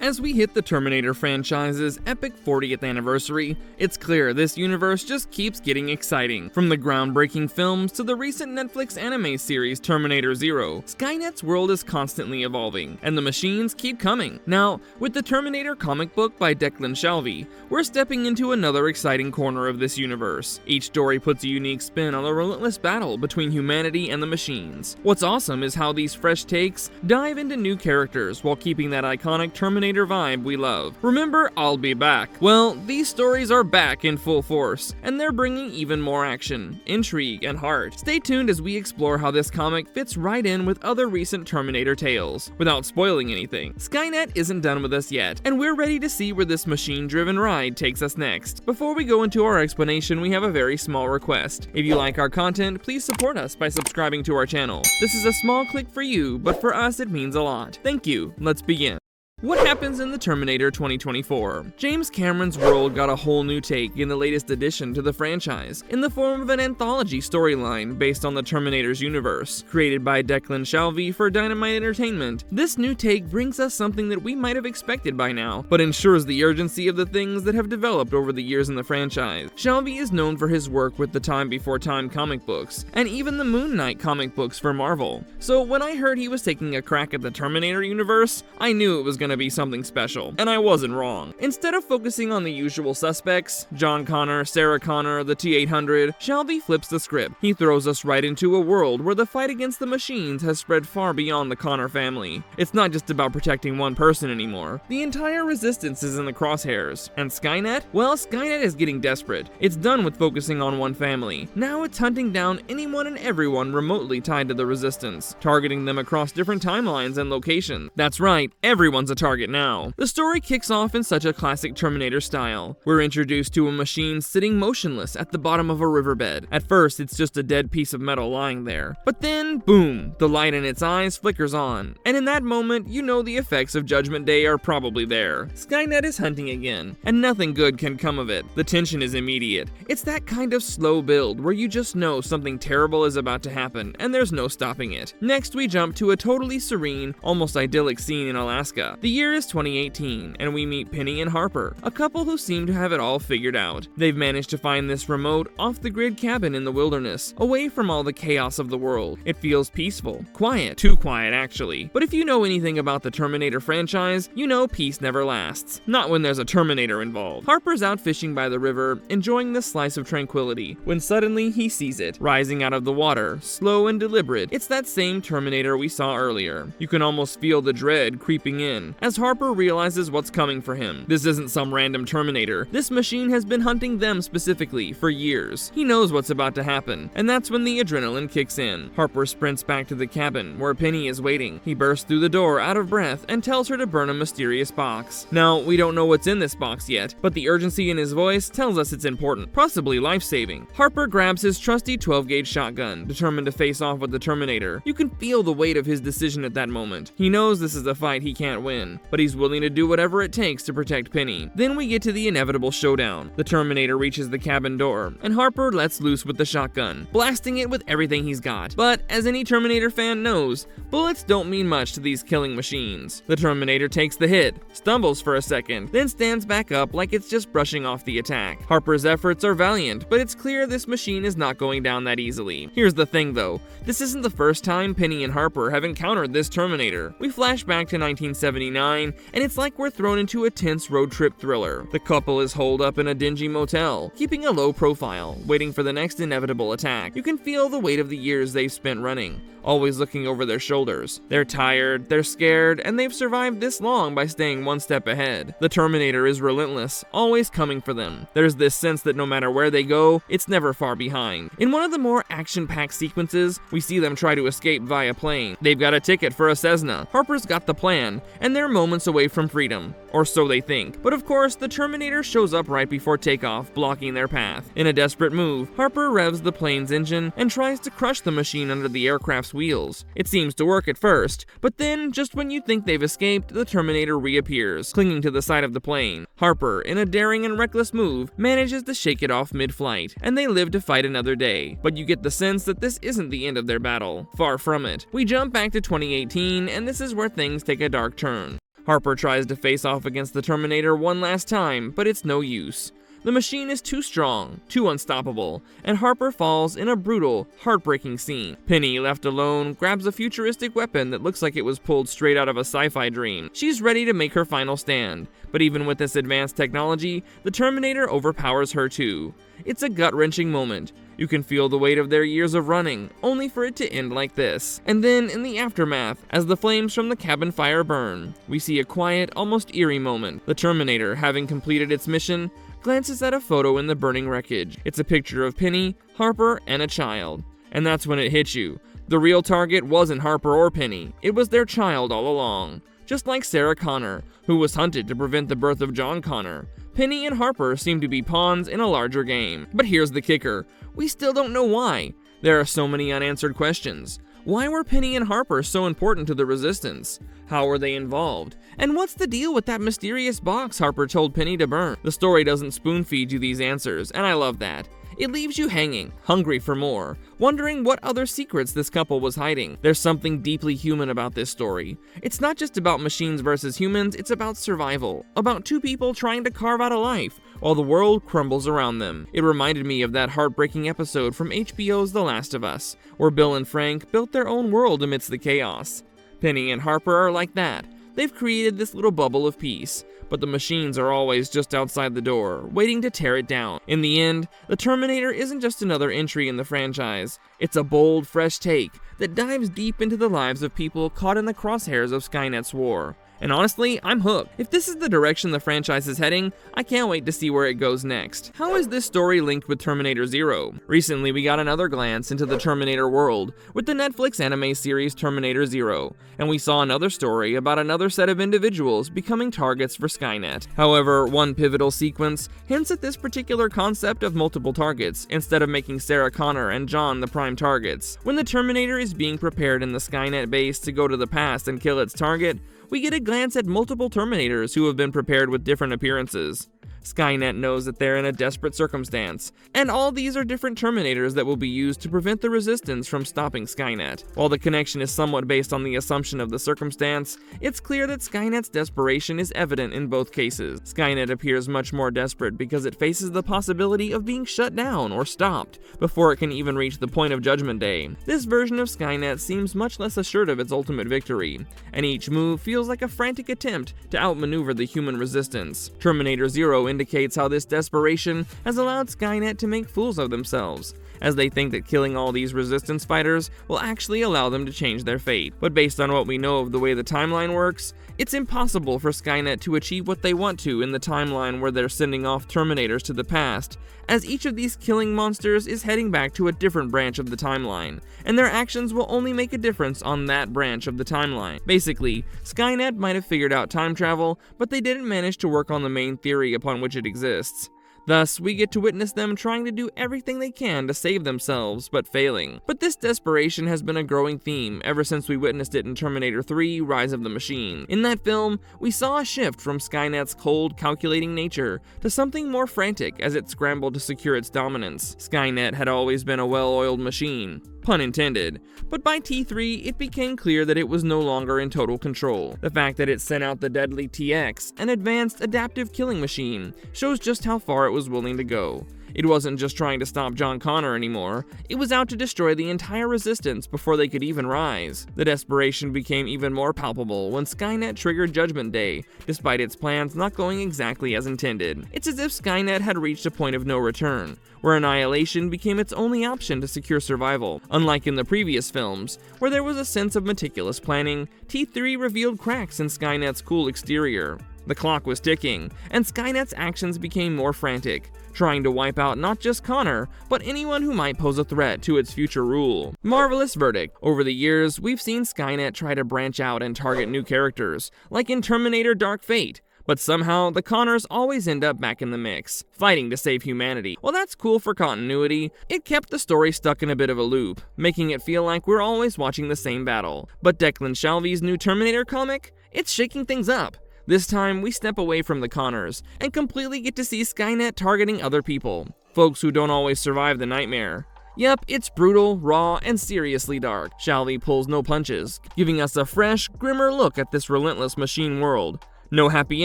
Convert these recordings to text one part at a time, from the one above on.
As we hit the Terminator franchise's epic 40th anniversary, it's clear this universe just keeps getting exciting. From the groundbreaking films to the recent Netflix anime series Terminator Zero, Skynet's world is constantly evolving, and the machines keep coming. Now, with the Terminator comic book by Declan Shalvey, we're stepping into another exciting corner of this universe. Each story puts a unique spin on the relentless battle between humanity and the machines. What's awesome is how these fresh takes dive into new characters while keeping that iconic Terminator vibe we love. Remember, I'll be back. Well, these stories are back in full force, and they're bringing even more action, intrigue, and heart. Stay tuned as we explore how this comic fits right in with other recent Terminator tales. Without spoiling anything, Skynet isn't done with us yet, and we're ready to see where this machine-driven ride takes us next. Before we go into our explanation, we have a very small request. If you like our content, please support us by subscribing to our channel. This is a small click for you, but for us it means a lot. Thank you. Let's begin. What happens in the Terminator 2024? James Cameron's world got a whole new take in the latest addition to the franchise, in the form of an anthology storyline based on the Terminator's universe. Created by Declan Shalvey for Dynamite Entertainment, this new take brings us something that we might have expected by now, but ensures the urgency of the things that have developed over the years in the franchise. Shalvey is known for his work with the Time Before Time comic books, and even the Moon Knight comic books for Marvel. So when I heard he was taking a crack at the Terminator universe, I knew it was going to be something special, and I wasn't wrong. Instead of focusing on the usual suspects, John Connor, Sarah Connor, the T-800, Shalvey flips the script. He throws us right into a world where the fight against the machines has spread far beyond the Connor family. It's not just about protecting one person anymore. The entire resistance is in the crosshairs. And Skynet? Well, Skynet is getting desperate. It's done with focusing on one family. Now it's hunting down anyone and everyone remotely tied to the resistance, targeting them across different timelines and locations. That's right, everyone's a target now. The story kicks off in such a classic Terminator style. We're introduced to a machine sitting motionless at the bottom of a riverbed. At first, it's just a dead piece of metal lying there. But then, boom, the light in its eyes flickers on. And in that moment, you know the effects of Judgment Day are probably there. Skynet is hunting again, and nothing good can come of it. The tension is immediate. It's that kind of slow build where you just know something terrible is about to happen, and there's no stopping it. Next, we jump to a totally serene, almost idyllic scene in Alaska. The year is 2018, and we meet Penny and Harper, a couple who seem to have it all figured out. They've managed to find this remote, off-the-grid cabin in the wilderness, away from all the chaos of the world. It feels peaceful, quiet, too quiet actually. But if you know anything about the Terminator franchise, you know peace never lasts. Not when there's a Terminator involved. Harper's out fishing by the river, enjoying this slice of tranquility, when suddenly he sees it, rising out of the water, slow and deliberate. It's that same Terminator we saw earlier. You can almost feel the dread creeping in, as Harper realizes what's coming for him. This isn't some random Terminator. This machine has been hunting them specifically for years. He knows what's about to happen, and that's when the adrenaline kicks in. Harper sprints back to the cabin, where Penny is waiting. He bursts through the door out of breath and tells her to burn a mysterious box. Now, we don't know what's in this box yet, but the urgency in his voice tells us it's important, possibly life-saving. Harper grabs his trusty 12-gauge shotgun, determined to face off with the Terminator. You can feel the weight of his decision at that moment. He knows this is a fight he can't win, but he's willing to do whatever it takes to protect Penny. Then we get to the inevitable showdown. The Terminator reaches the cabin door, and Harper lets loose with the shotgun, blasting it with everything he's got. But as any Terminator fan knows, bullets don't mean much to these killing machines. The Terminator takes the hit, stumbles for a second, then stands back up like it's just brushing off the attack. Harper's efforts are valiant, but it's clear this machine is not going down that easily. Here's the thing though, this isn't the first time Penny and Harper have encountered this Terminator. We flash back to 1979, and it's like we're thrown into a tense road trip thriller. The couple is holed up in a dingy motel, keeping a low profile, waiting for the next inevitable attack. You can feel the weight of the years they've spent running, always looking over their shoulders. They're tired, they're scared, and they've survived this long by staying one step ahead. The Terminator is relentless, always coming for them. There's this sense that no matter where they go, it's never far behind. In one of the more action-packed sequences, we see them try to escape via plane. They've got a ticket for a Cessna. Harper's got the plan, and they're moments away from freedom. Or so they think. But of course, the Terminator shows up right before takeoff, blocking their path. In a desperate move, Harper revs the plane's engine and tries to crush the machine under the aircraft's wheels. It seems to work at first, but then, just when you think they've escaped, the Terminator reappears, clinging to the side of the plane. Harper, in a daring and reckless move, manages to shake it off mid-flight, and they live to fight another day. But you get the sense that this isn't the end of their battle. Far from it. We jump back to 2018, and this is where things take a dark turn. Harper tries to face off against the Terminator one last time, but it's no use. The machine is too strong, too unstoppable, and Harper falls in a brutal, heartbreaking scene. Penny, left alone, grabs a futuristic weapon that looks like it was pulled straight out of a sci-fi dream. She's ready to make her final stand, but even with this advanced technology, the Terminator overpowers her too. It's a gut-wrenching moment. You can feel the weight of their years of running, only for it to end like this. And then, in the aftermath, as the flames from the cabin fire burn, we see a quiet, almost eerie moment. The Terminator, having completed its mission, glances at a photo in the burning wreckage. It's a picture of Penny, Harper, and a child. And that's when it hits you. The real target wasn't Harper or Penny, it was their child all along. Just like Sarah Connor, who was hunted to prevent the birth of John Connor, Penny and Harper seem to be pawns in a larger game. But here's the kicker, we still don't know why. There are so many unanswered questions. Why were Penny and Harper so important to the Resistance? How were they involved? And what's the deal with that mysterious box Harper told Penny to burn? The story doesn't spoon-feed you these answers, and I love that. It leaves you hanging, hungry for more, wondering what other secrets this couple was hiding. There's something deeply human about this story. It's not just about machines versus humans, it's about survival, about two people trying to carve out a life while the world crumbles around them. It reminded me of that heartbreaking episode from HBO's The Last of Us, where Bill and Frank built their own world amidst the chaos. Penny and Harper are like that. They've created this little bubble of peace, but the machines are always just outside the door, waiting to tear it down. In the end, the Terminator isn't just another entry in the franchise. It's a bold, fresh take that dives deep into the lives of people caught in the crosshairs of Skynet's war. And honestly, I'm hooked. If this is the direction the franchise is heading, I can't wait to see where it goes next. How is this story linked with Terminator Zero? Recently, we got another glance into the Terminator world with the Netflix anime series Terminator Zero, and we saw another story about another set of individuals becoming targets for Skynet. However, one pivotal sequence hints at this particular concept of multiple targets, instead of making Sarah Connor and John the prime targets. When the Terminator is being prepared in the Skynet base to go to the past and kill its target, we get a glance at multiple Terminators who have been prepared with different appearances. Skynet knows that they're in a desperate circumstance, and all these are different Terminators that will be used to prevent the Resistance from stopping Skynet. While the connection is somewhat based on the assumption of the circumstance, it's clear that Skynet's desperation is evident in both cases. Skynet appears much more desperate because it faces the possibility of being shut down or stopped before it can even reach the point of Judgment Day. This version of Skynet seems much less assured of its ultimate victory, and each move feels like a frantic attempt to outmaneuver the human resistance. Terminator Zero indicates how this desperation has allowed Skynet to make fools of themselves, as they think that killing all these resistance fighters will actually allow them to change their fate. But based on what we know of the way the timeline works, it's impossible for Skynet to achieve what they want to in the timeline where they're sending off Terminators to the past, as each of these killing monsters is heading back to a different branch of the timeline, and their actions will only make a difference on that branch of the timeline. Basically, Skynet might have figured out time travel, but they didn't manage to work on the main theory upon which it exists. Thus, we get to witness them trying to do everything they can to save themselves, but failing. But this desperation has been a growing theme ever since we witnessed it in Terminator 3: Rise of the Machine. In that film, we saw a shift from Skynet's cold, calculating nature to something more frantic as it scrambled to secure its dominance. Skynet had always been a well-oiled machine, pun intended, but by T3 it became clear that it was no longer in total control. The fact that it sent out the deadly TX, an advanced adaptive killing machine, shows just how far it was willing to go. It wasn't just trying to stop John Connor anymore, it was out to destroy the entire Resistance before they could even rise. The desperation became even more palpable when Skynet triggered Judgment Day, despite its plans not going exactly as intended. It's as if Skynet had reached a point of no return, where annihilation became its only option to secure survival. Unlike in the previous films, where there was a sense of meticulous planning, T3 revealed cracks in Skynet's cool exterior. The clock was ticking, and Skynet's actions became more frantic, trying to wipe out not just Connor, but anyone who might pose a threat to its future rule. Marvelous verdict. Over the years, we've seen Skynet try to branch out and target new characters, like in Terminator Dark Fate, but somehow the Connors always end up back in the mix, fighting to save humanity. While that's cool for continuity, it kept the story stuck in a bit of a loop, making it feel like we're always watching the same battle. But Declan Shalvey's new Terminator comic? It's shaking things up. This time, we step away from the Connors, and completely get to see Skynet targeting other people, folks who don't always survive the nightmare. Yep, it's brutal, raw, and seriously dark. Shalvey pulls no punches, giving us a fresh, grimmer look at this relentless machine world. No happy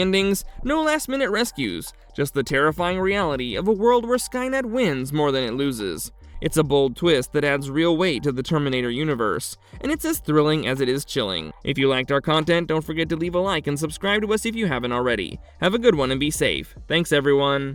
endings, no last-minute rescues, just the terrifying reality of a world where Skynet wins more than it loses. It's a bold twist that adds real weight to the Terminator universe, and it's as thrilling as it is chilling. If you liked our content, don't forget to leave a like and subscribe to us if you haven't already. Have a good one and be safe. Thanks, everyone.